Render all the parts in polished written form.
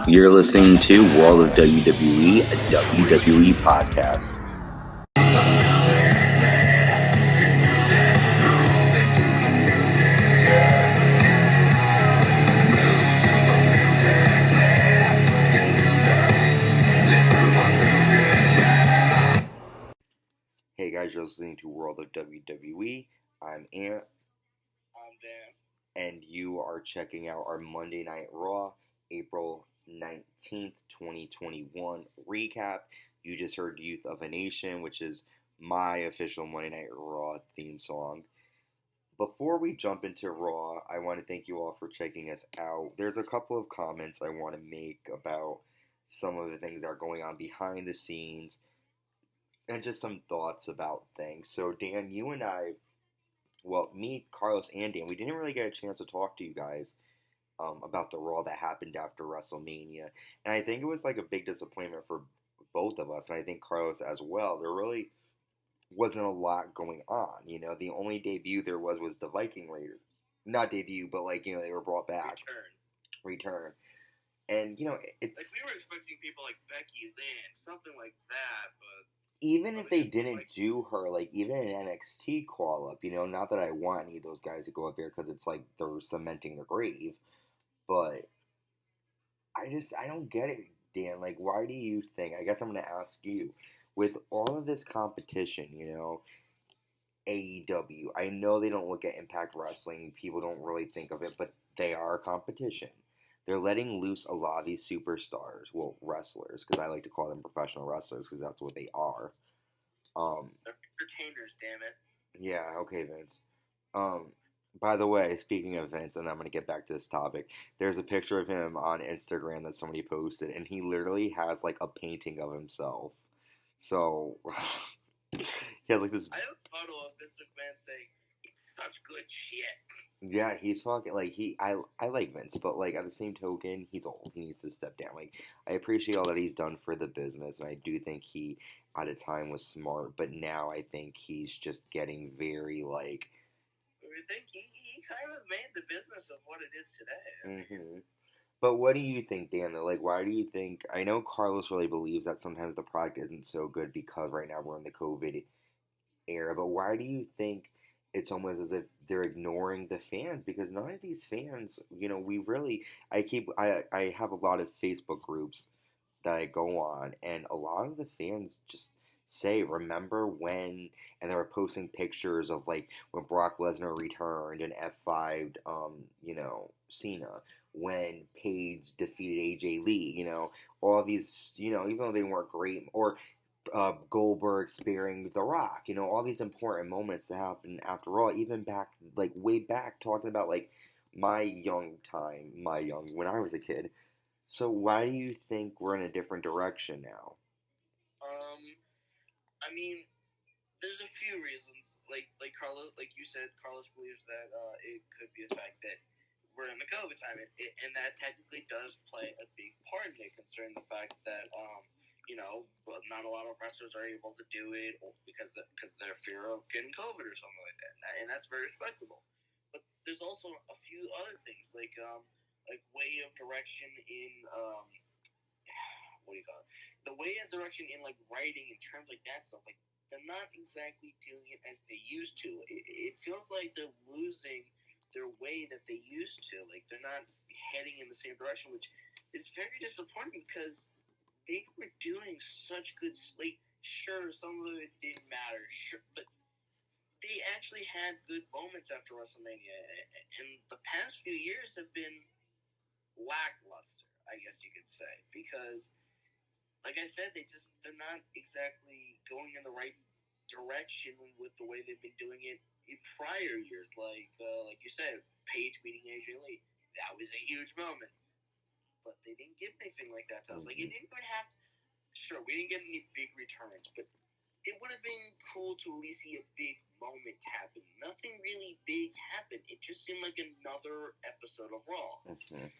You're listening to World of WWE, a WWE podcast. Hey guys, you're listening to World of WWE. I'm Ant. I'm Dan. And you are checking out our Monday Night Raw, April 19th, 2021 recap. You just heard Youth of a Nation, which is my official Monday Night Raw theme song. Before we jump into Raw, I want to thank you all for checking us out. There's a couple of comments I want to make about some of the things that are going on behind the scenes and just some thoughts about things. So, Dan, you and I, well, me, Carlos, and Dan, we didn't really get a chance to talk to you guys about the Raw that happened after WrestleMania. And I think it was like a big disappointment for both of us, and I think Carlos as well. There really wasn't a lot going on. You know, the only debut there was the Viking Raiders. Not debut, but like, you know, they were brought back. Return. And, you know, it's... like, we were expecting people like Becky Lynch, something like that, but... even if they didn't do her, like, even an NXT call-up, you know, not that I want any of those guys to go up there because it's like they're cementing the grave, but I don't get it, Dan. Like, why do you think, I guess I'm going to ask you, with all of this competition, you know, AEW, I know they don't look at Impact Wrestling, people don't really think of it, but they are a competition. They're letting loose a lot of these superstars, well, wrestlers, because I like to call them professional wrestlers, because that's what they are. They're entertainers, damn it. Yeah, okay, Vince. By the way, speaking of Vince, and I'm going to get back to this topic, there's a picture of him on Instagram that somebody posted, and he literally has, like, a painting of himself. So, he has, like, this... I have a photo of Vince McMahon saying, "It's such good shit." Yeah, he's fucking, like, I like Vince, but, like, at the same token, he's old. He needs to step down. Like, I appreciate all that he's done for the business, and I do think he, at a time, was smart, but now I think he's just getting very, like... I think he kind of made the business of what it is today. Mm-hmm. But what do you think, Dan, though? Like, why do you think... I know Carlos really believes that sometimes the product isn't so good because right now we're in the COVID era, but why do you think it's almost as if they're ignoring the fans? Because none of these fans, you know, we really... I have a lot of Facebook groups that I go on, and a lot of the fans just say, remember when... and they were posting pictures of, like, when Brock Lesnar returned and F5'd, you know, Cena, when Paige defeated AJ Lee, you know, all these, you know, even though they weren't great, or Goldberg spearing The Rock, you know, all these important moments that happened after all, even back, like, way back, talking about, like, when I was a kid. So why do you think we're in a different direction now? I mean, there's a few reasons. Like Carlos, like you said, Carlos believes that it could be the fact that we're in the COVID time, and that technically does play a big part in it, concerning the fact that you know, not a lot of wrestlers are able to do it because of their fear of getting COVID or something like that, and that's very respectable. But there's also a few other things like way of direction in what do you call it? The way of direction in like writing and terms like that stuff. Like, they're not exactly doing it as they used to. It feels like they're losing their way that they used to. Like, they're not heading in the same direction, which is very disappointing because they were doing such good. Like, sure, some of it didn't matter, sure, but they actually had good moments after WrestleMania, and the past few years have been lackluster, I guess you could say, because, like I said, they're not exactly going in the right direction with the way they've been doing it in prior years. Like you said, Paige beating AJ Lee, that was a huge moment, but they didn't give anything like that to us. Like, it didn't even have. Sure, we didn't get any big returns, but it would have been cool to at least see a big moment happen. Nothing really big happened. It just seemed like another episode of Raw. Mm-hmm.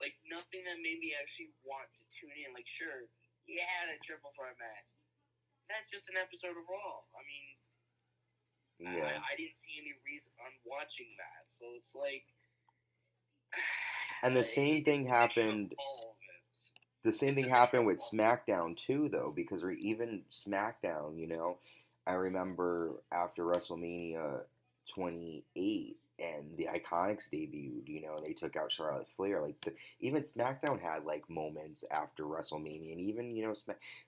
Like, nothing that made me actually want to tune in. Like, sure, you had a triple threat match. That's just an episode of Raw. I mean, yeah. I didn't see any reason on watching that. So it's like... And the same thing happened... the same thing happened with SmackDown too, though, because even SmackDown, I remember after WrestleMania 28 and the Iconics debuted, they took out Charlotte Flair. Like even SmackDown had like moments after WrestleMania, and even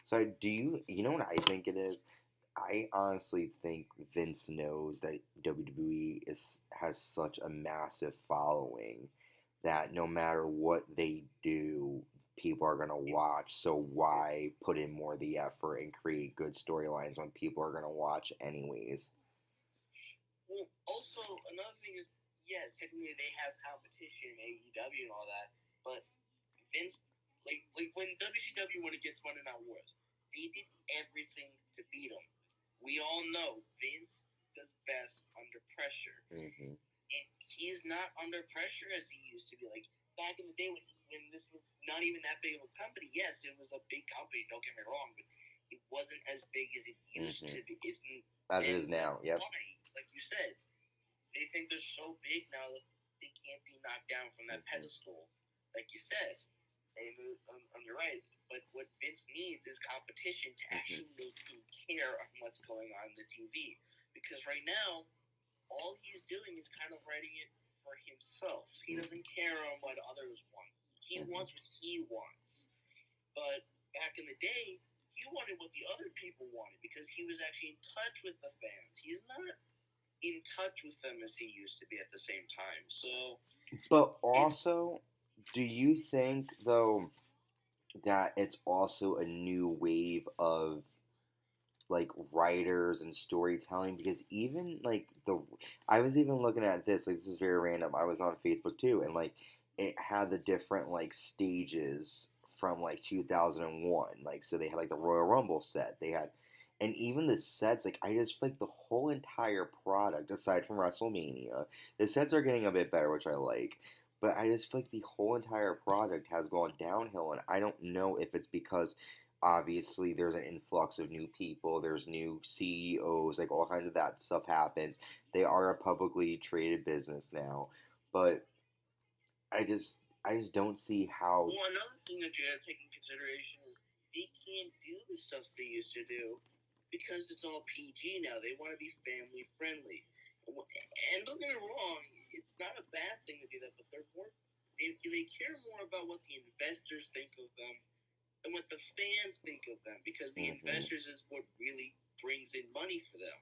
So you know what I think it is? I honestly think Vince knows that WWE has such a massive following that no matter what they do, people are gonna watch. So why put in more of the effort and create good storylines when people are gonna watch anyways? Well, also another thing is, yes, technically they have competition, AEW and all that, but Vince, like when WCW went against Monday Night Wars, they did everything to beat them. We all know Vince does best under pressure. Mm-hmm. And he's not under pressure as he used to be. Like back in the day when this was not even that big of a company. Yes, it was a big company. Don't get me wrong, but it wasn't as big as it used to be. As it is now. Yep. Why? Like you said, they think they're so big now that they can't be knocked down from that pedestal. Like you said, and you're right. But what Vince needs is competition to actually make him care of what's going on in the TV. Because right now, all he's doing is kind of writing it for himself. He doesn't care on what others want. He wants what he wants. But back in the day, he wanted what the other people wanted because he was actually in touch with the fans. He's not in touch with them as he used to be at the same time. So, but also, do you think though that it's also a new wave of like writers and storytelling? Because even like I was even looking at this, like this is very random, I was on Facebook too, and like it had the different like stages from like 2001, like so they had like the Royal Rumble set, they had, and even the sets, like I just feel like the whole entire product aside from WrestleMania, the sets are getting a bit better, which I like, but I just feel like the whole entire product has gone downhill, and I don't know if it's because obviously there's an influx of new people, there's new CEOs, like all kinds of that stuff happens. They are a publicly traded business now, but I just don't see how. Well, another thing that you have to take in consideration is they can't do the stuff they used to do because it's all PG now. They want to be family friendly, and don't get me wrong, it's not a bad thing to do that, but they care more about what the investors think of them and what the fans think of them, because the investors is what really brings in money for them.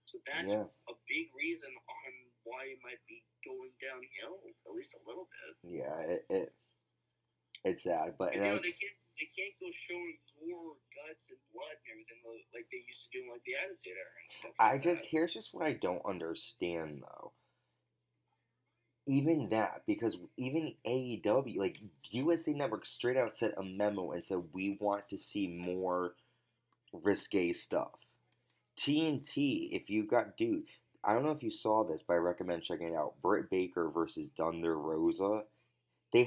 So that's a big reason on why it might be going downhill, at least a little bit. Yeah, it's sad, but they can't go showing gore, guts, and blood and everything like they used to do in like the Attitude Era and stuff like that. Here's just what I don't understand though. Even that, because even AEW, like USA Network, straight out said a memo and said we want to see more risque stuff. TNT, if you got, dude, I don't know if you saw this, but I recommend checking it out. Britt Baker versus Thunder Rosa. They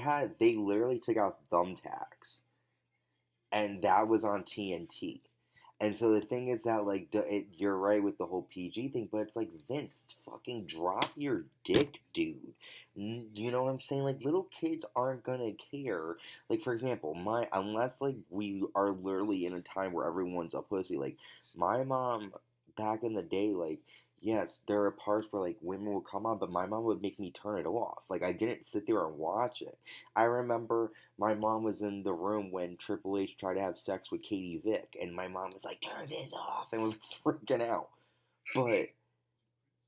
literally took out thumbtacks, and that was on TNT. And so the thing is that, like, you're right with the whole PG thing, but it's like, Vince, fucking drop your dick, dude. You know what I'm saying? Like, little kids aren't gonna care. Like, for example, unless, like, we are literally in a time where everyone's a pussy. Like, my mom, back in the day, like, yes, there are parts where, like, women would come on, but my mom would make me turn it off. Like, I didn't sit there and watch it. I remember my mom was in the room when Triple H tried to have sex with Katie Vick, and my mom was like, "Turn this off," and was freaking out.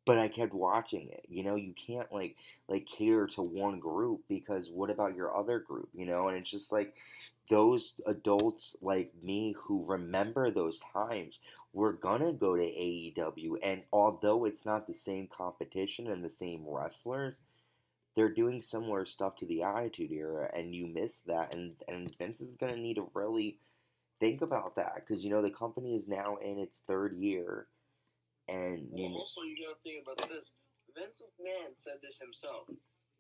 But I kept watching it. You can't like cater to one group, because what about your other group? And it's just like those adults like me who remember those times, we're gonna go to AEW, and although it's not the same competition and the same wrestlers, they're doing similar stuff to the Attitude Era, and you miss that, and Vince is gonna need to really think about that, because the company is now in its third year, and also you gotta think about this. Vince McMahon said this himself.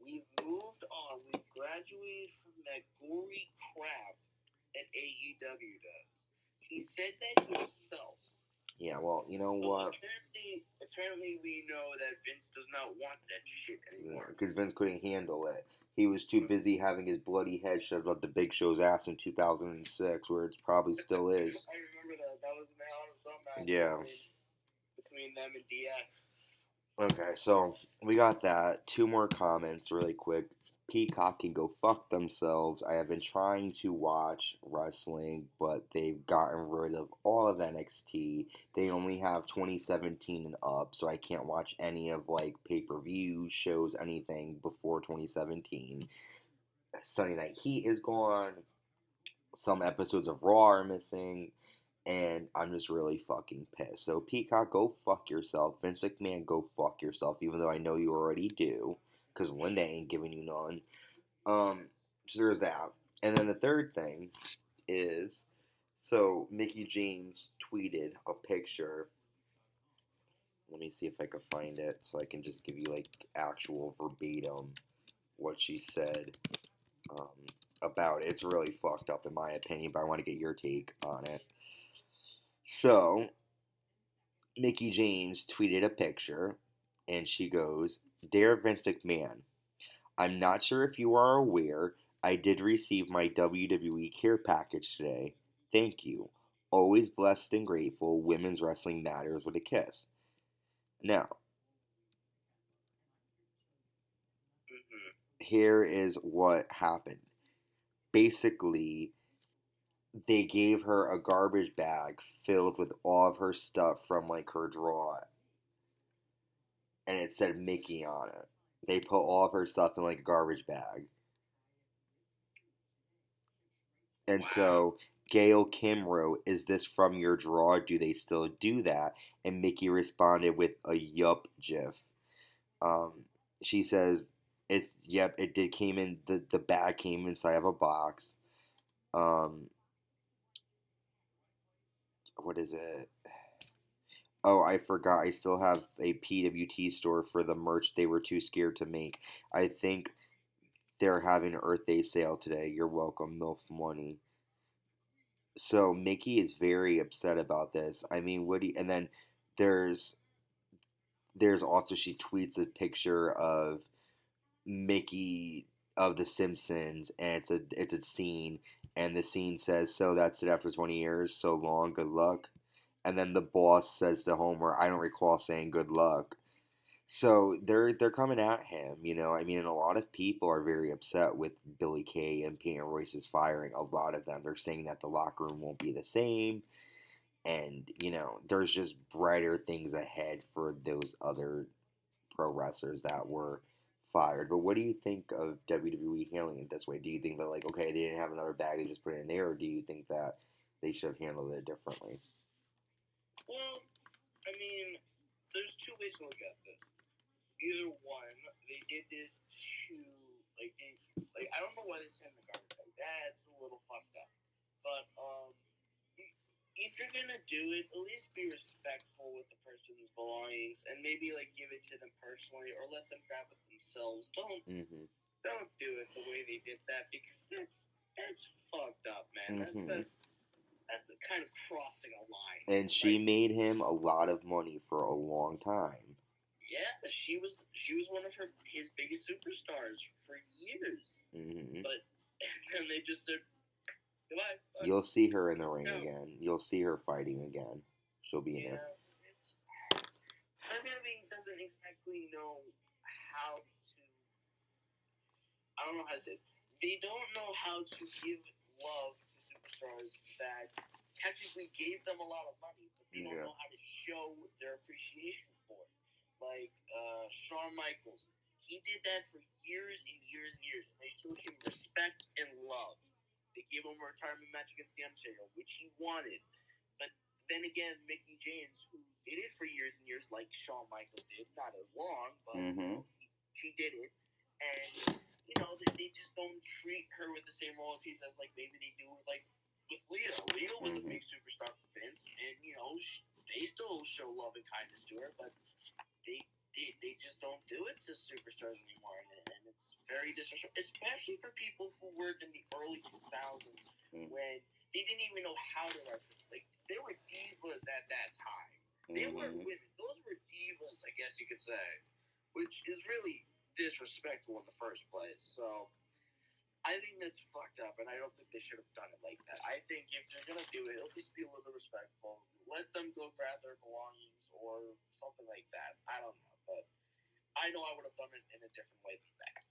We've moved on. We've graduated from that gory crap that AEW does. He said that himself. Yeah, well, you know what? Apparently we know that Vince does not want that shit anymore. Because Vince couldn't handle it. He was too busy having his bloody head shoved up the Big Show's ass in 2006, where it probably still is. I remember that. That was in the Hell in a Cell match Yeah. between them and DX. Okay, so we got that. Two more comments really quick. Peacock can go fuck themselves. I have been trying to watch wrestling, but they've gotten rid of all of NXT. They only have 2017 and up, so I can't watch any of like pay-per-view shows, anything before 2017. Sunday Night Heat is gone. Some episodes of Raw are missing. And I'm just really fucking pissed. So Peacock, go fuck yourself. Vince McMahon, go fuck yourself. Even though I know you already do, because Linda ain't giving you none. So there's that. And then the third thing is, so Mickie James tweeted a picture. Let me see if I can find it, so I can just give you like actual verbatim what she said about it. It's really fucked up in my opinion, but I want to get your take on it. So, Mickie James tweeted a picture, and she goes, "Dear Vince McMahon, I'm not sure if you are aware, I did receive my WWE care package today. Thank you. Always blessed and grateful. Women's Wrestling Matters with a kiss." Now, here is what happened. Basically, they gave her a garbage bag filled with all of her stuff from like her drawer, and it said Mickey on it. They put all of her stuff in like a garbage bag. And so Gail Kim wrote, "Is this from your drawer? Do they still do that?" And Mickey responded with a yup gif. She says, "It's yep, it did came in the bag came inside of a box." What is it? Oh, I forgot. I still have a PWT store for the merch they were too scared to make. I think they're having an Earth Day sale today. You're welcome, MILF Money. So Mickey is very upset about this. I mean, what do you, and then there's also she tweets a picture of Mickey of The Simpsons, and it's a scene, and the scene says, "So that's it after 20 years. So long. Good luck." And then the boss says to Homer, "I don't recall saying good luck." So they're coming at him, you know. I mean, and a lot of people are very upset with Billy Kay and Peyton Royce's firing. A lot of them, they're saying that the locker room won't be the same, and you know, there's just brighter things ahead for those other pro wrestlers that were fired. But what do you think of WWE handling it this way? Do you think that like, okay, they didn't have another bag, they just put it in there, or do you think that they should have handled it differently? Well, I mean, there's two ways to look at this. Either one, they did this to like I don't know why they sent the garbage bag. That's a little fucked up. But if you're gonna do it, at least be respectful with the person's belongings and maybe like give it to them personally or let them grab it themselves. Don't do it the way they did that because that's fucked up, man. That's kind of crossing a line. And she made him a lot of money for a long time. Yeah, she was one of his biggest superstars for years. But then they just said goodbye. You'll see her in the ring again. You'll see her fighting again. She'll be in it. WWE doesn't exactly know how to. I don't know how to say it. They don't know how to give love to superstars that technically gave them a lot of money, but they don't know how to show their appreciation for it. Like Shawn Michaels, he did that for years and years and years. And they showed him respect and love. They gave him a retirement match against The Undertaker, which he wanted. But then again, Mickie James, who did it for years and years, like Shawn Michaels did, not as long, but she did it. And you know, they just don't treat her with the same royalties as like maybe they do with Lita. Lita was a big superstar for Vince, and you know they still show love and kindness to her, but they just don't do it to superstars anymore, and it's very disrespectful, especially for people who worked in the early 2000s when they didn't even know how to wrestle. Like they were divas at that time. They weren't women; those were divas, I guess you could say, which is really disrespectful in the first place. So I think that's fucked up, and I don't think they should have done it like that. I think if they're gonna do it, at least be a little bit respectful. Let them go grab their belongings or something like that. I don't know, but I know I would have done it in a different way than that.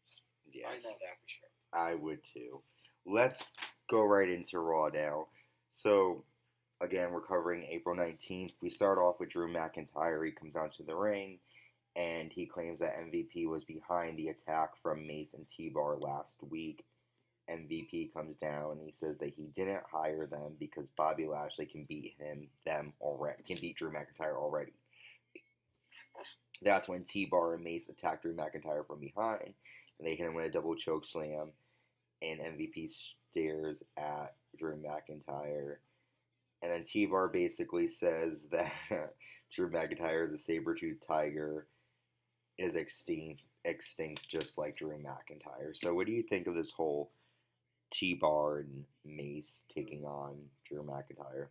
Yes. I know that for sure. I would too. Let's go right into Raw now. So, again, we're covering April 19th. We start off with Drew McIntyre. He comes out to the ring, and he claims that MVP was behind the attack from Mace and T-Bar last week. MVP comes down and he says that he didn't hire them because Bobby Lashley can beat Drew McIntyre already. That's when T-Bar and Mace attack Drew McIntyre from behind, and they hit him with a double choke slam, and MVP stares at Drew McIntyre. And then T-Bar basically says that Drew McIntyre is a saber-toothed tiger, is extinct just like Drew McIntyre. So what do you think of this whole T-Bar and Mace taking on Drew McIntyre?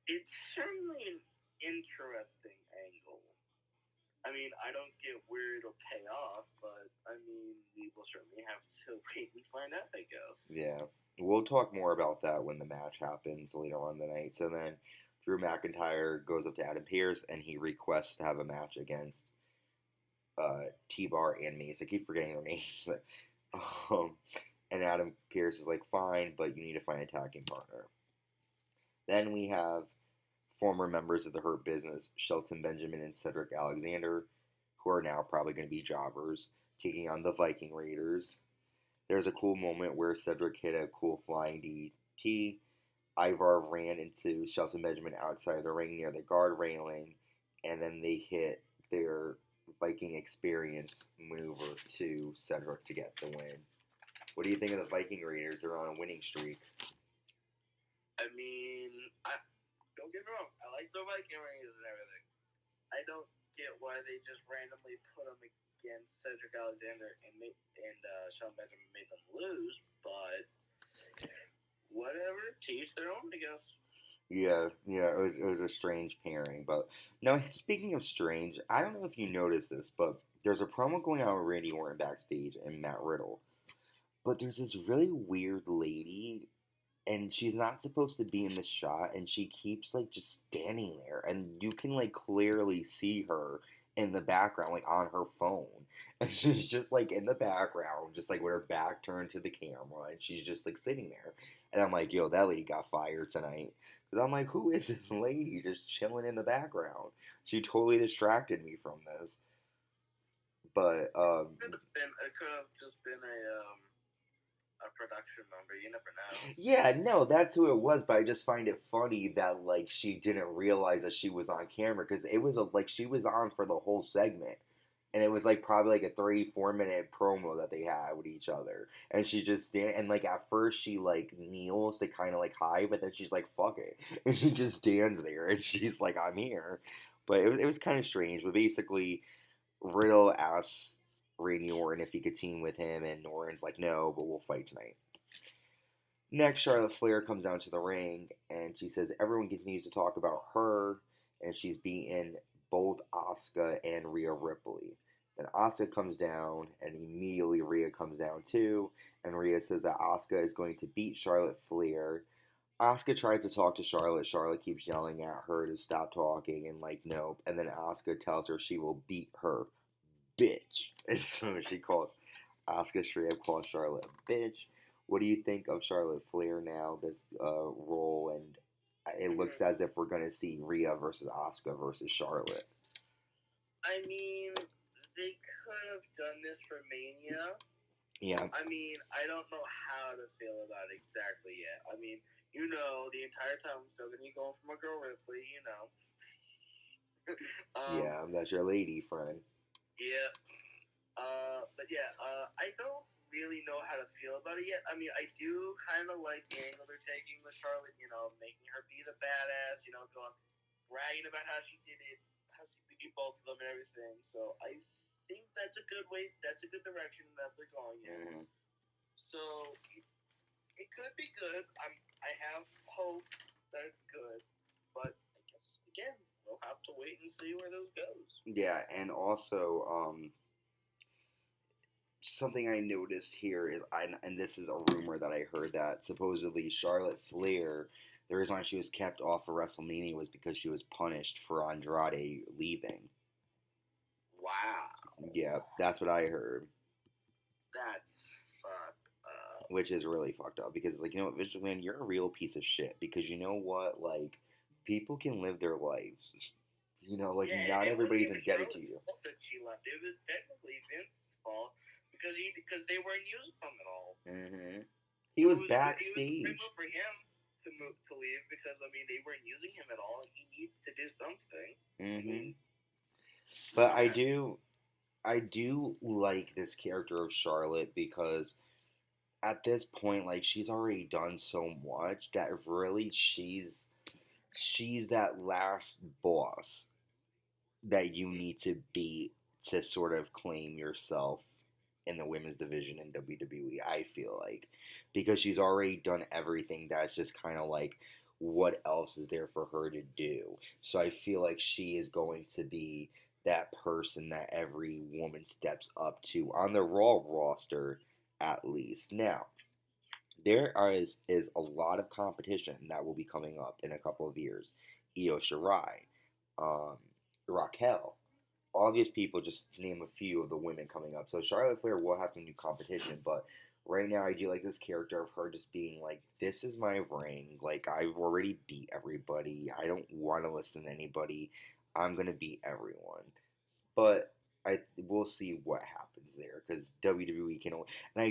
It's certainly an interesting angle. I mean, I don't get where it'll pay off, but I mean, we will certainly have to wait and find out, I guess. Yeah. We'll talk more about that when the match happens later on the night. So then Drew McIntyre goes up to Adam Pearce and he requests to have a match against T-Bar and Mace. I keep forgetting their names. And Adam Pearce is like, fine, but you need to find a tagging partner. Then we have former members of the Hurt Business, Shelton Benjamin and Cedric Alexander, who are now probably going to be jobbers, taking on the Viking Raiders. There's a cool moment where Cedric hit a cool flying DT. Ivar ran into Shelton Benjamin outside the ring near the guard railing, and then they hit their Viking experience maneuver to Cedric to get the win. What do you think of the Viking Raiders? They're on a winning streak. I mean, don't get me wrong. I like the Viking Raiders and everything. I don't get why they just randomly put them against Cedric Alexander and Sean Benjamin made them lose, but whatever. To each their own, I guess. Yeah, it was a strange pairing, but no. Speaking of strange, I don't know if you noticed this, but there's a promo going on with Randy Orton backstage and Matt Riddle, but there's this really weird lady, and she's not supposed to be in the shot, and she keeps like just standing there, and you can like clearly see her in the background, like on her phone, and she's just like in the background, just like with her back turned to the camera, and she's just like sitting there, and I'm like, yo, that lady got fired tonight. Because I'm like, who is this lady just chilling in the background? She totally distracted me from this. But it could have just been a production number. You never know. Yeah, no, that's who it was. But I just find it funny that like she didn't realize that she was on camera, because it was like she was on for the whole segment. And it was like probably like a 3-4 minute promo that they had with each other. And she just stand, and like at first she like kneels to kind of like hide, but then she's like, fuck it. And she just stands there and she's like, I'm here. But it was kind of strange. But basically, Riddle asks Randy Orton if he could team with him, and Orton's like, no, but we'll fight tonight. Next, Charlotte Flair comes down to the ring and she says everyone continues to talk about her, and she's beaten both Asuka and Rhea Ripley. Then Asuka comes down, and immediately Rhea comes down too, and Rhea says that Asuka is going to beat Charlotte Flair. Asuka tries to talk to Charlotte. Charlotte keeps yelling at her to stop talking, and like, nope. And then Asuka tells her she will beat her bitch. And so she calls Asuka straight up calls Charlotte a bitch. What do you think of Charlotte Flair now, this role, and it looks as if we're going to see Rhea versus Asuka versus Charlotte? I mean, they could have done this for Mania. Yeah. I mean, I don't know how to feel about it exactly yet. I mean, you know, the entire time I'm still going to be going for my girl Ripley, you know. Yeah, that's your lady friend. Yeah. But yeah, I don't really know how to feel about it yet. I mean, I do kind of like the angle they're taking with Charlotte, you know, making her be the badass, you know, going bragging about how she did it, how she beat both of them and everything. So I think that's a good way, that's a good direction that they're going in. Mm-hmm. So it could be good. I have hope that it's good, but I guess again we'll have to wait and see where this goes. Yeah, and also something I noticed here is, and this is a rumor that I heard, that supposedly Charlotte Flair, the reason why she was kept off of WrestleMania was because she was punished for Andrade leaving. Wow. Yeah, that's what I heard. That's fucked up. Which is really fucked up, because it's like, Vince McMahon, you're a real piece of shit, because you know what, like, people can live their lives. Like, Yeah, not it wasn't everybody's even indebted to Charlotte's you. fault that she left. It was technically Vince's fault because they weren't using him at all. Mm-hmm. He So was it was backstage. a great move for him to leave because they weren't using him at all, and he needs to do something. Mm-hmm. But I do like this character of Charlotte, because at this point, like, she's already done so much that really she's that last boss that you need to be to sort of claim yourself in the women's division in WWE, I feel like, because she's already done everything. That's just kind of like, what else is there for her to do? So I feel like she is going to be that person that every woman steps up to on the Raw roster, at least. Now, there is a lot of competition that will be coming up in a couple of years. Io Shirai, um, Raquel, all these people, just to name a few of the women coming up. So Charlotte Flair will have some new competition, but right now I do like this character of her just being like, this is my ring. Like, I've already beat everybody. I don't want to listen to anybody. I'm gonna beat everyone. But we'll see what happens there, because WWE can only, and I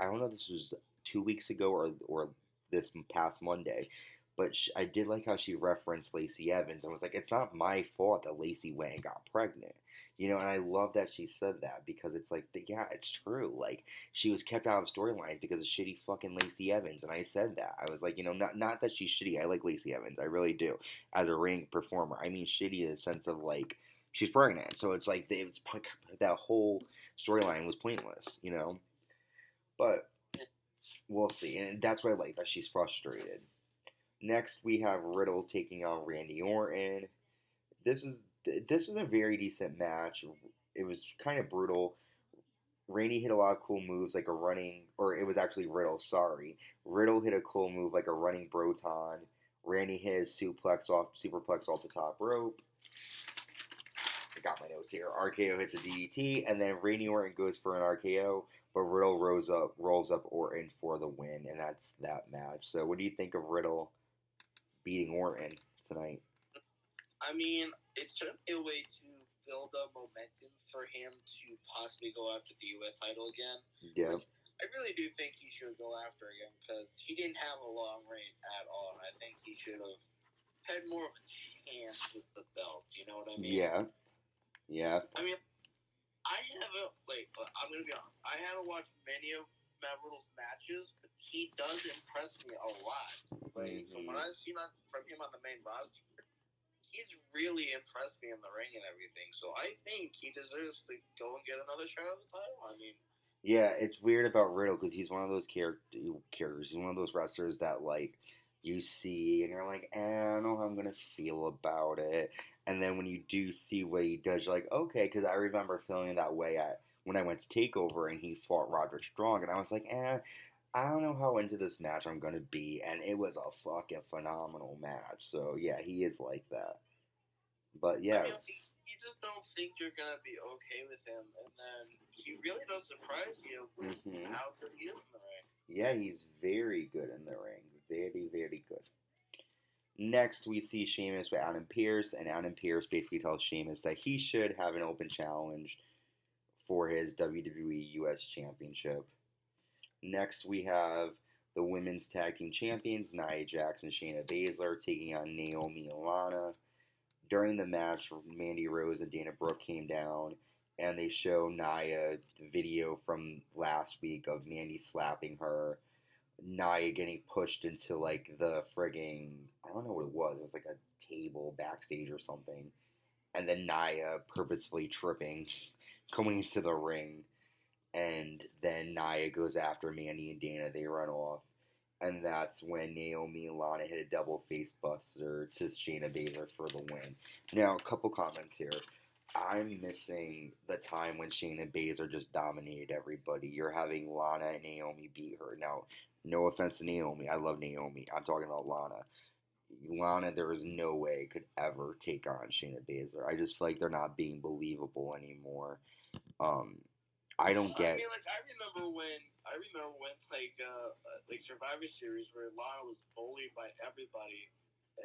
don't know if this was 2 weeks ago or this past Monday, but I did like how she referenced Lacey Evans and was like, it's not my fault that Lacey went and got pregnant. And I love that she said that, because it's like, yeah, it's true. Like, she was kept out of storylines because of shitty fucking Lacey Evans, and I said that. I was like, not that she's shitty. I like Lacey Evans, I really do, as a ring performer. I mean, shitty in the sense of, like, she's pregnant, so it's like that whole storyline was pointless. But we'll see, and that's what I like, that she's frustrated. Next, we have Riddle taking on Randy Orton. This is a very decent match. It was kind of brutal. Randy hit a lot of cool moves, like a running, or it was actually Riddle. Sorry, Riddle hit a cool move like a running Broton. Randy hit his superplex off the top rope. I got my notes here. RKO hits a DDT, and then Randy Orton goes for an RKO, but Riddle rolls up Orton for the win, and that's that match. So, what do you think of Riddle beating Orton tonight? I mean, it's certainly a way to build up momentum for him to possibly go after the U.S. title again. Yeah. Which I really do think he should go after again, because he didn't have a long reign at all. I think he should have had more of a chance with the belt. You know what I mean? Yeah. I mean, I'm going to be honest. I haven't watched many of Matt Riddle's matches, but he does impress me a lot. From what I've seen from him on the main roster, he's really impressed me in the ring and everything. So I think he deserves to go and get another shot at the title. I mean, yeah, it's weird about Riddle, because he's one of those characters. He's one of those wrestlers that, like, you see and you're like, I don't know how I'm gonna feel about it. And then when you do see what he does, you're like, okay, because I remember feeling that way when I went to Takeover and he fought Roderick Strong, and I was like, I don't know how into this match I'm gonna be, and it was a fucking phenomenal match. So yeah, he is like that. But yeah. I mean, you just don't think you're gonna be okay with him, and then he really does surprise you with how good he is in the ring. Yeah, he's very good in the ring. Very, very good. Next, we see Sheamus with Adam Pearce, and Adam Pearce basically tells Sheamus that he should have an open challenge for his WWE US Championship. Next, we have the Women's Tag Team Champions, Nia Jax and Shayna Baszler, taking on Naomi and Alana. During the match, Mandy Rose and Dana Brooke came down, and they show Nia the video from last week of Mandy slapping her, Nia getting pushed into, like, the frigging, I don't know what it was. It was like a table backstage or something. And then Nia purposefully tripping, going into the ring. And then Nia goes after Mandy and Dana. They run off. And that's when Naomi and Lana hit a double face buster to Shayna Baszler for the win. Now, a couple comments here. I'm missing the time when Shayna and Baszler just dominated everybody. You're having Lana and Naomi beat her. Now, no offense to Naomi. I love Naomi. I'm talking about Lana. Lana, there is no way could ever take on Shayna Baszler. I just feel like they're not being believable anymore. Um, I don't I get. mean, like I remember when like Survivor Series where Lana was bullied by everybody,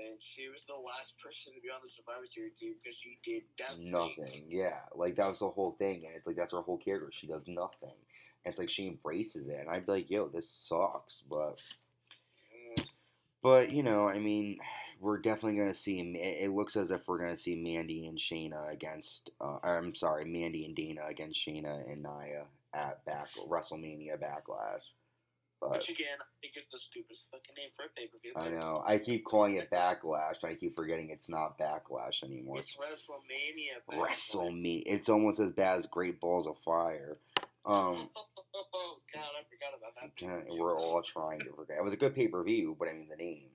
and she was the last person to be on the Survivor Series team because she did Nothing. Yeah, like that was the whole thing, and it's like that's her whole character. She does nothing, and it's like she embraces it, and I'd be like, "Yo, this sucks," but you know, I mean, we're definitely gonna see. It looks as if we're gonna see Mandy and Shayna against. I'm sorry, Mandy and Dana against Shayna and Nia at WrestleMania Backlash. But Which again, I think is the stupidest fucking name for a pay per view. I know. I keep calling it Backlash, and I keep forgetting it's not Backlash anymore. It's WrestleMania. WrestleMania. It's almost as bad as Great Balls of Fire. Oh God, I forgot about that. We're all trying to forget. It was a good pay per view, but I mean the name.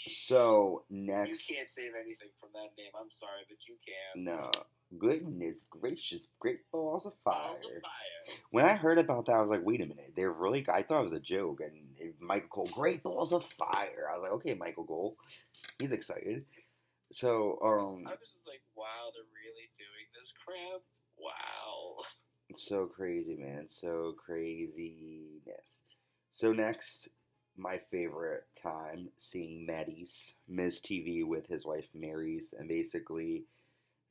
So next, you can't save anything from that name. I'm sorry, but you can. no, goodness gracious, Great Balls of Fire. Balls of Fire. When I heard about that, I was like, wait a minute, they're really. I thought it was a joke, and Michael Cole, Great Balls of Fire. I was like, okay, Michael Cole, he's excited. So I was just like, wow, they're really doing this crap. Wow. So crazy, man. So craziness. So next, my favorite time seeing Miz TV with his wife Mary's, and basically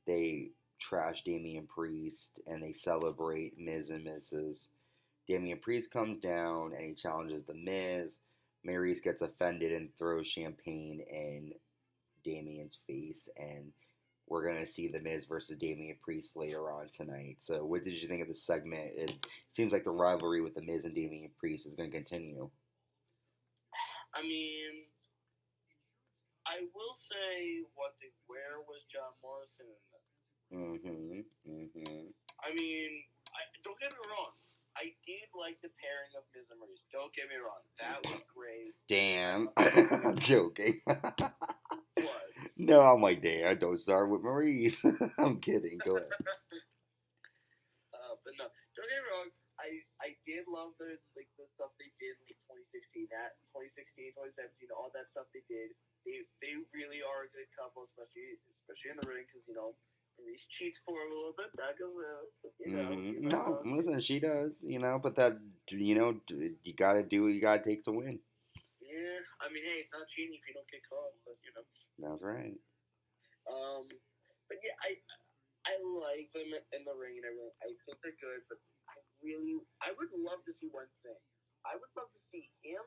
they trash Damian Priest and they celebrate Miz and Mrs. Damian Priest comes down and he challenges the Miz. Mary's gets offended and throws champagne in Damian's face, and we're gonna see the Miz versus Damian Priest later on tonight. So, what did you think of the segment? It seems like the rivalry with the Miz and Damian Priest is gonna continue. I mean, I will say one thing. Where was John Morrison in this? I mean, don't get me wrong. I did like the pairing of Miz and Maurice. Don't get me wrong. That was great. Damn. I'm joking. What? No, I'm like, damn, don't start with Maurice. I'm kidding. Go ahead. But no, don't get me wrong. I did love the stuff they did in 2016, 2017, all that stuff they did. They really are a good couple, especially in the ring, because Maurice cheats for a little bit. That goes, No, listen, she does, but that, you gotta do what you gotta take to win. Yeah, I mean, hey, it's not cheating if you don't get caught, but That's right. But yeah, I like them in the ring and everything. I think they're good, but I would love to see one thing. I would love to see him,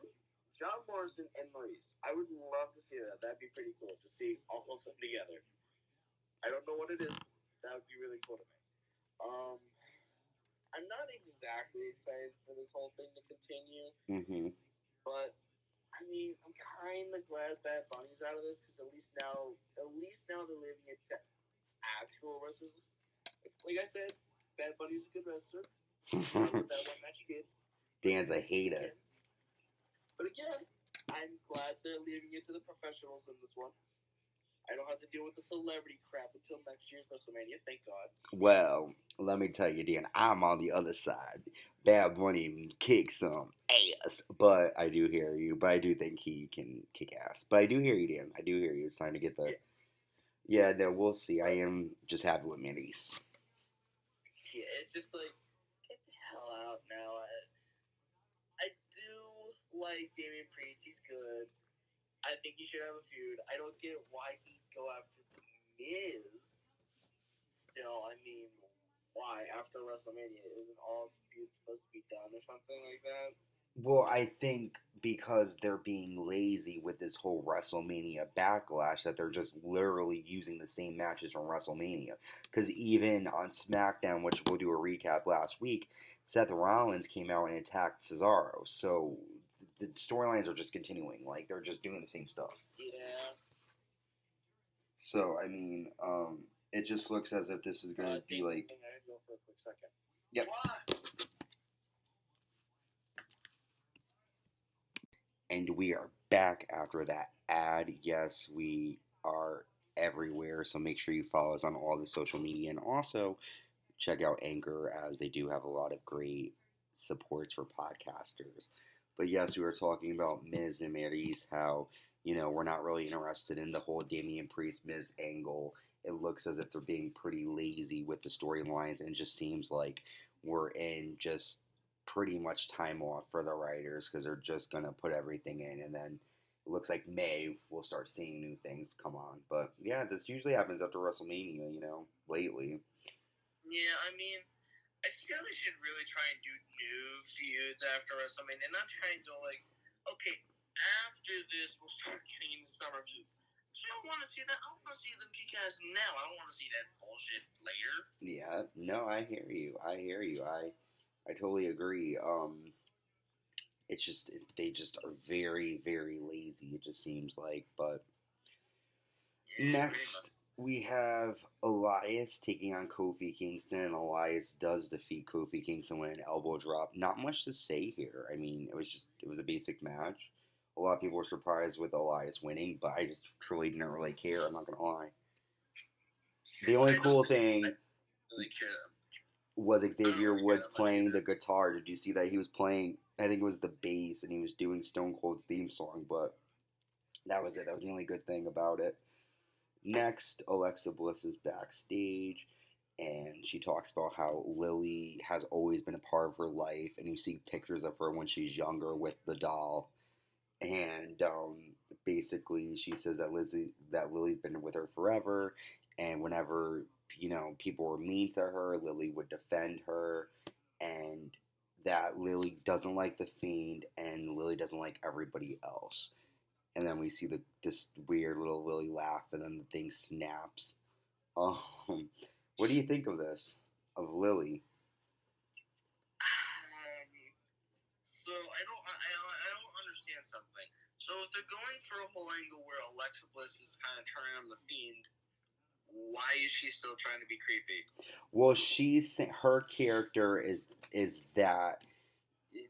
John Morrison, and Maurice. I would love to see that. That'd be pretty cool to see all of them together. I don't know what it is. That would be really cool to me. I'm not exactly excited for this whole thing to continue. But I mean, I'm kind of glad Bad Bunny's out of this because at least now they're leaving it to actual wrestlers. Like I said, Bad Bunny's a good wrestler. With that one match he did. Dan's a hater. But again, I'm glad they're leaving it to the professionals in this one. I don't have to deal with the celebrity crap until next year's WrestleMania, thank God. Well, let me tell you, Dan, I'm on the other side. Bad Bunny kicks some ass, but I do hear you. But I do think he can kick ass. But I do hear you, Dan. I do hear you. It's time to get the... Yeah, no, we'll see. I am just happy with Maryse. Yeah, it's just like, get the hell out now. I do like Damian Priest. He's good. I think he should have a feud. I don't get why he'd go after the Miz. Still, I mean, why? After WrestleMania, isn't all feuds supposed to be done or something like that? Well, I think because they're being lazy with this whole WrestleMania backlash, that they're just literally using the same matches from WrestleMania. Because even on SmackDown, which we'll do a recap last week, Seth Rollins came out and attacked Cesaro. So the storylines are just continuing. Like, they're just doing the same stuff. Yeah. So, I mean, it just looks as if this is going to be like... I gotta go for a quick second. Yep. What? And we are back after that ad. Yes, we are everywhere. So make sure you follow us on all the social media, and also check out Anchor, as they do have a lot of great supports for podcasters. But yes, we were talking about Miz and Maryse, how, we're not really interested in the whole Damian Priest Miz angle. It looks as if they're being pretty lazy with the storylines, and it just seems like we're in just pretty much time off for the writers, because they're just going to put everything in, and then it looks like May we'll start seeing new things come on. But yeah, this usually happens after WrestleMania, lately. Yeah, I mean, I feel they should really try and do new feuds after WrestleMania, not trying to okay, after this we'll start getting into summer feuds. I don't want to see that. I want to see them kick ass now. I don't want to see that bullshit later. Yeah, no, I hear you. I totally agree. It's just they just are very, very lazy. It just seems like. But Yeah, next we have Elias taking on Kofi Kingston, and Elias does defeat Kofi Kingston with an elbow drop. Not much to say here. I mean, it was a basic match. A lot of people were surprised with Elias winning, but I just truly didn't really care. I'm not gonna lie. The only cool thing really was Xavier Woods playing the guitar. Did you see that? He was playing, I think it was the bass, and he was doing Stone Cold's theme song, but that was it. That was the only good thing about it. Next, Alexa Bliss is backstage, and she talks about how Lily has always been a part of her life, and you see pictures of her when she's younger with the doll. And basically, she says that Lily's been with her forever, and whenever people were mean to her, Lily would defend her, and that Lily doesn't like the Fiend, and Lily doesn't like everybody else. And then we see this weird little Lily laugh, and then the thing snaps. What do you think of this? Of Lily? So I don't understand something. So if they're going for a whole angle where Alexa Bliss is kind of turning on the Fiend, why is she still trying to be creepy? Well, her character is that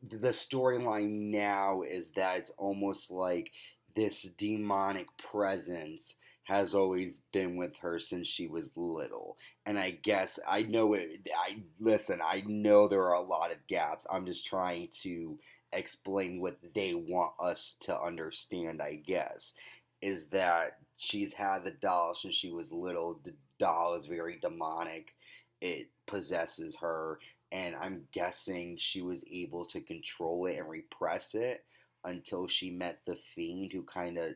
the storyline now is that it's almost like this demonic presence has always been with her since she was little. And I guess I know it. I know there are a lot of gaps. I'm just trying to explain what they want us to understand, I guess, is that she's had the doll since she was little. The doll is very demonic. It possesses her, and I'm guessing she was able to control it and repress it until she met the Fiend, who kind of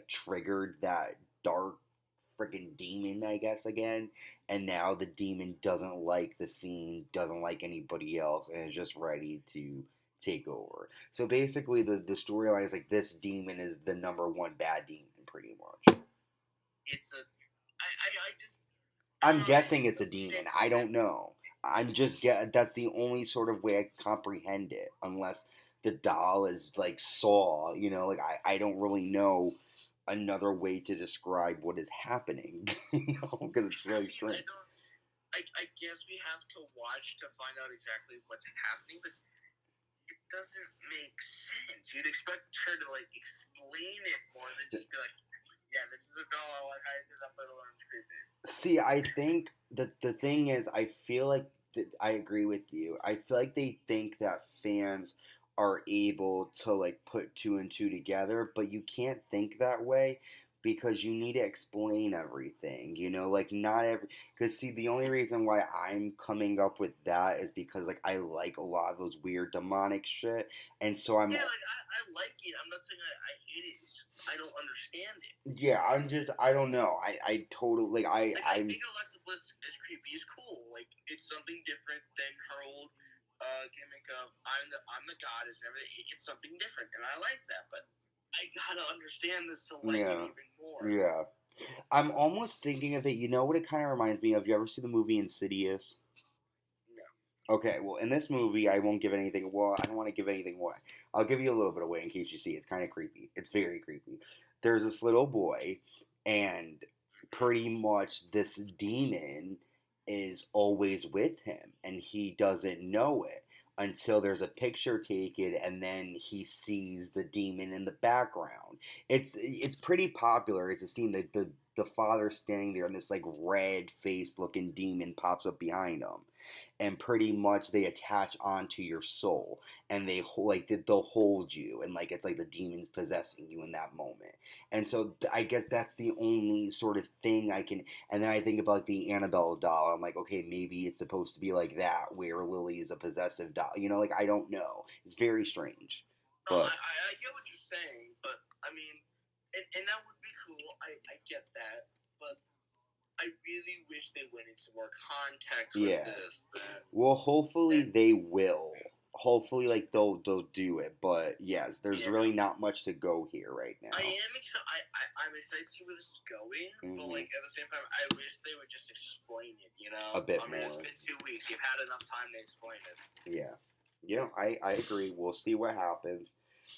triggered that dark freaking demon, I guess, again. And now the demon doesn't like the Fiend, doesn't like anybody else, and is just ready to take over. So basically, the storyline is like this demon is the number one bad demon, pretty much. I'm guessing it's a demon. I don't know. That's the only sort of way I comprehend it, unless the doll is like Saw, I don't really know another way to describe what is happening, because it's really strange. I guess we have to watch to find out exactly what's happening, but it doesn't make sense. You'd expect her to explain it more than just be like, yeah, this is a doll, I did that little creepy. See, I think that the thing is, I feel like I agree with you. I feel like they think that fans are able to put two and two together, but you can't think that way, because you need to explain everything, not every, because see, the only reason why I'm coming up with that is because I like a lot of those weird demonic shit, and so I'm I like it. I'm not saying I hate it. I don't understand it. Yeah, I don't know. I totally I think Alexa Bliss is creepy. It's cool. It's something different than her old gimmick of I'm the goddess and everything. It's something different, and I like that. But I gotta understand this to like it even more. Yeah. I'm almost thinking of it. You know what it kind of reminds me of? You ever see the movie Insidious? No. Okay, well, in this movie, I won't give anything. Well, I don't want to give anything away. I'll give you a little bit away in case you see. It's kind of creepy. It's very creepy. There's this little boy, and pretty much this demon is always with him, and he doesn't know it until there's a picture taken and then he sees the demon in the background. It's pretty popular. It's a scene that the father standing there and this like red faced looking demon pops up behind him, and pretty much they attach onto your soul, and they'll hold you, and like it's like the demon's possessing you in that moment. And so I guess that's the only sort of thing I can. And then I think about like the Annabelle doll. I'm like, okay, maybe it's supposed to be like that, where Lily is a possessive doll. Like I don't know. It's very strange. No, But I get what you're saying, but I mean, and that would be cool. I get that, but I really wish they went into more context with this. Well, hopefully they will. Hopefully, like they'll do it. But yes, there's really not much to go here right now. I am excited. I'm excited to see where this is going. But like at the same time, I wish they would just explain it. A bit more. It's been 2 weeks. You've had enough time to explain it. Yeah. I agree. We'll see what happens.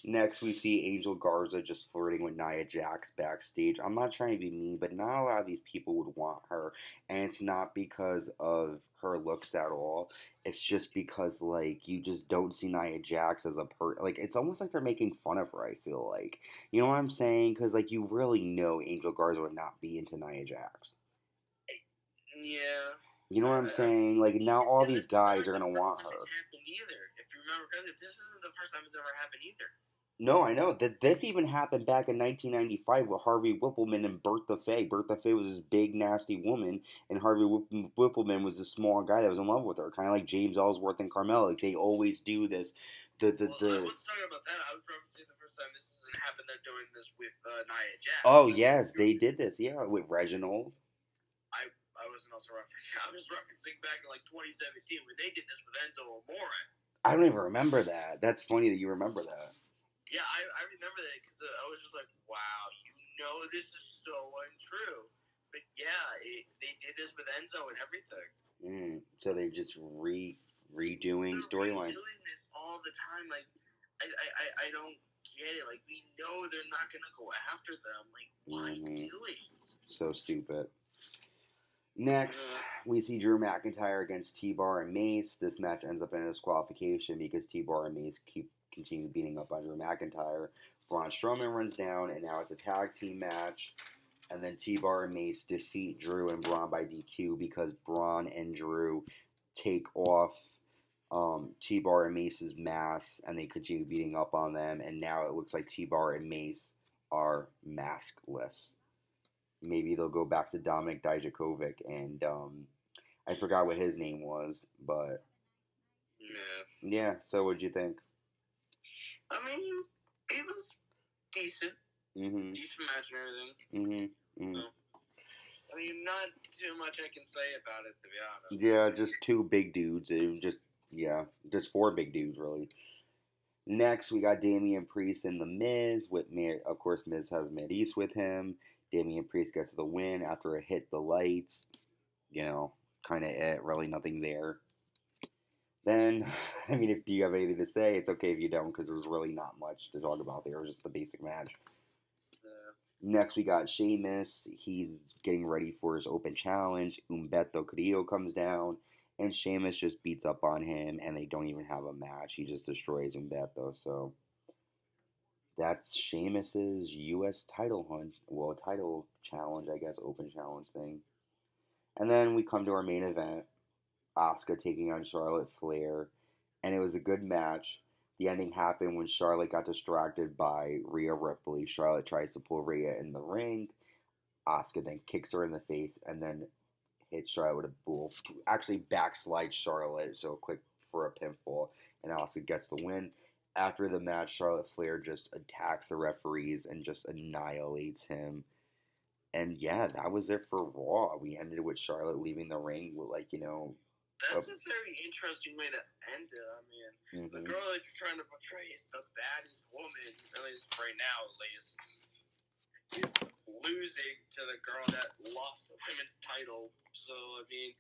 Next, we see Angel Garza just flirting with Nia Jax backstage. I'm not trying to be mean, but not a lot of these people would want her. And it's not because of her looks at all. It's just because, like, you just don't see Nia Jax as a like, it's almost like they're making fun of her, I feel like. You know what I'm saying? Because, like, you really know Angel Garza would not be into Nia Jax. Yeah. You know what I'm saying? Like, now all these guys are going to want her. Either. If you remember correctly, this isn't the first time it's ever happened either. No, I know. This even happened back in 1995 with Harvey Whippleman and Bertha Faye. Bertha Faye was this big, nasty woman, and Harvey Whippleman was this small guy that was in love with her, kind of like James Ellsworth and Carmella. Like, they always do this. I wasn't talking about that. I was referencing the first time this hasn't happened. They're doing this with Nia Jax. Oh, yes, they did this. Yeah, with Reginald. I wasn't also referencing. I was referencing back in like 2017 when they did this with Enzo Amore. I don't even remember that. That's funny that you remember that. Yeah, I remember that because I was just like, wow, this is so untrue. But yeah, they did this with Enzo and everything. So they're just redoing storylines. They're doing this all the time. Like, I don't get it. Like, we know they're not going to go after them. Like, why do it? So stupid. Next, we see Drew McIntyre against T-Bar and Mace. This match ends up in a disqualification because T-Bar and Mace continue beating up on Drew McIntyre. Braun Strowman runs down, and now it's a tag team match. And then T-Bar and Mace defeat Drew and Braun by DQ because Braun and Drew take off T-Bar and Mace's masks, and they continue beating up on them. And now it looks like T-Bar and Mace are maskless. Maybe they'll go back to Dominic Dijakovic, and I forgot what his name was, but yeah. So what'd you think? I mean, it was decent. Decent match and everything. So, I mean, not too much I can say about it, to be honest. Yeah, just two big dudes. Just four big dudes, really. Next, we got Damian Priest and The Miz. Of course, Miz has Mideast with him. Damian Priest gets the win after it hit the lights. Kind of it. Really nothing there. Then, I mean, do you have anything to say? It's okay if you don't, because there's really not much to talk about there. It was just the basic match. Next, we got Sheamus. He's getting ready for his open challenge. Humberto Carrillo comes down, and Sheamus just beats up on him, and they don't even have a match. He just destroys Humberto, so that's Sheamus's U.S. title challenge, I guess, open challenge thing. And then we come to our main event, Asuka taking on Charlotte Flair, and it was a good match. The ending happened when Charlotte got distracted by Rhea Ripley. Charlotte tries to pull Rhea in the ring. Asuka then kicks her in the face and then hits Charlotte with a bull. Actually backslides Charlotte, so quick for a pinfall, and Asuka gets the win. After the match, Charlotte Flair just attacks the referees and just annihilates him. And yeah, that was it for Raw. We ended with Charlotte leaving the ring with, That's a very interesting way to end it. I mean, the girl that you're trying to portray is the baddest woman, at least right now, is losing to the girl that lost the women's title. So, I mean,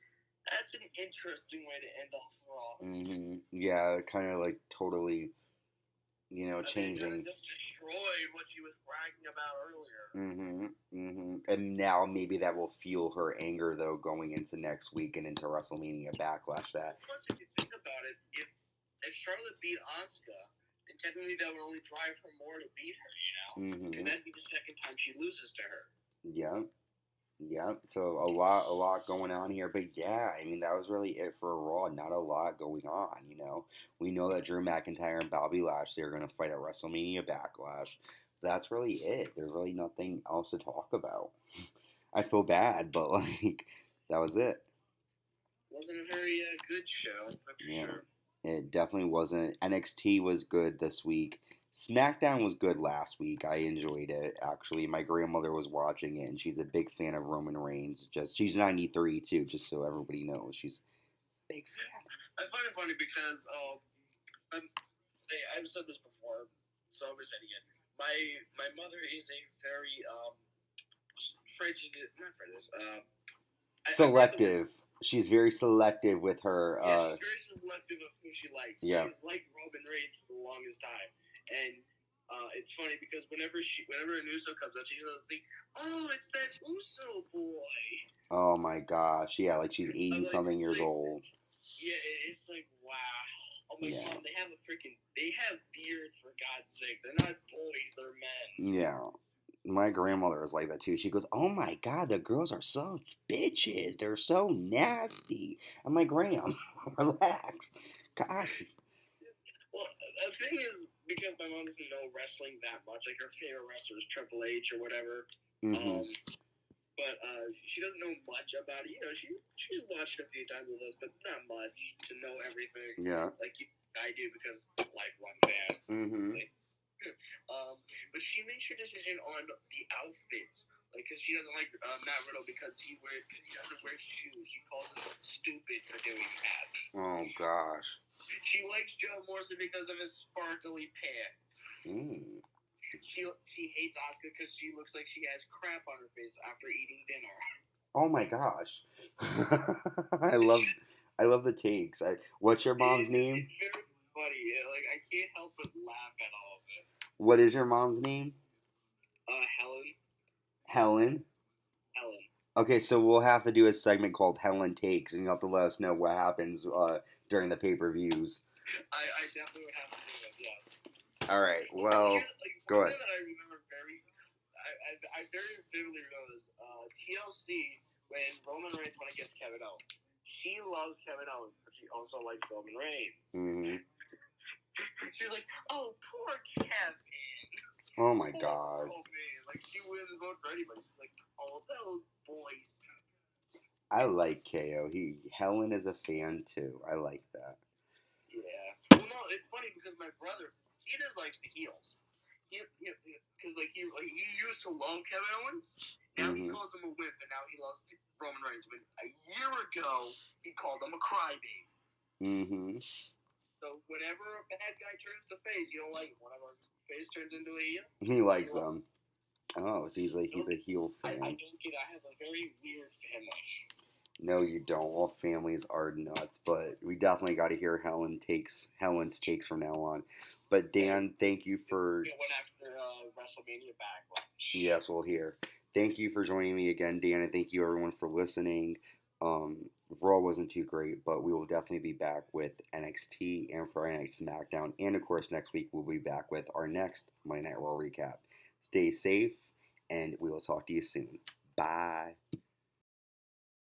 that's an interesting way to end off Raw. Yeah, kind of like totally, changing. Just destroyed what she was bragging about earlier. And now maybe that will fuel her anger, though, going into next week and into WrestleMania Backlash. Plus, if you think about it, if if Charlotte beat Asuka, then technically that would only drive her more to beat her, you know? Mm-hmm. And that'd be the second time she loses to her. Yeah. Yeah, so a lot going on here, but yeah, I mean that was really it for Raw. Not a lot going on, you know. We know that Drew McIntyre and Bobby Lashley are gonna fight at WrestleMania Backlash. That's really it. There's really nothing else to talk about. I feel bad, but like that was it. Wasn't a very good show, for Yeah, sure. it definitely wasn't. NXT was good this week. SmackDown was good last week. I enjoyed it actually. My grandmother was watching it, and she's a big fan of Roman Reigns. Just she's 93 too, just so everybody knows. She's a big fan. I find it funny because I've said this before, so I'm gonna say it again. My mother is a very prejudice, not prejudice. Selective. She's very selective with her. Yeah, she's very selective of who she likes. Yeah. She's liked Roman Reigns for the longest time, and it's funny because whenever an Uso comes out, she's like, "Oh, it's that Uso boy." Oh my gosh, yeah, like she's 80 like, something years like, old. Yeah, it's like wow. Oh my god, they have beards for God's sake. They're not boys, they're men. Yeah. My grandmother was like that too. She goes, "Oh my god, the girls are so bitches. They're so nasty." I'm like, "Graham, relax." Gosh. Well, the thing is, because my mom doesn't know wrestling that much, like her favorite wrestler is Triple H or whatever. Mm-hmm. But she doesn't know much about it. You know, she's watched it a few times with us, but not much to know everything. Yeah. Like I do because I'm a lifelong fan. Mm-hmm. But she makes her decision on the outfits, like because she doesn't like Matt Riddle because he doesn't wear shoes. She calls him stupid for doing that. Oh gosh. She likes Joe Morrison because of his sparkly pants. Mm. She hates Asuka because she looks like she has crap on her face after eating dinner. Oh my gosh. I love the takes. What's your mom's name? It's very funny. Like I can't help but laugh at all of it. What is your mom's name? Helen. Helen? Helen. Okay, so we'll have to do a segment called Helen Takes, and you'll have to let us know what happens during the pay-per-views. I definitely would have to do that, yeah. All right, well, go ahead. That I remember I very vividly remember this. TLC, when Roman Reigns went against Kevin Owens. She loves Kevin Owens, but she also likes Roman Reigns. Mm-hmm. She's like, oh, poor Kevin. Oh my god. Oh man, like she wouldn't vote for anybody. She's like, oh, those boys. I like KO. Helen is a fan too. I like that. Yeah. Well, no, it's funny because my brother, he just likes the heels. Because he used to love Kevin Owens. Now he calls him a wimp, and now he loves Roman Reigns. When a year ago he called him a crybaby. Mm-hmm. So whenever a bad guy turns to face, you don't like it. Whenever face turns into a heel, he likes them. Oh, so he's a heel fan. I don't get it. I have a very weird family. No, you don't. All families are nuts, but we definitely got to hear Helen's takes from now on. But Dan, thank you for. It went after WrestleMania Backlash. Yes, we'll hear. Thank you for joining me again, Dan, and thank you everyone for listening. Raw wasn't too great, but we will definitely be back with NXT and Friday Night SmackDown. And of course, next week we'll be back with our next Monday Night Raw recap. Stay safe, and we will talk to you soon. Bye.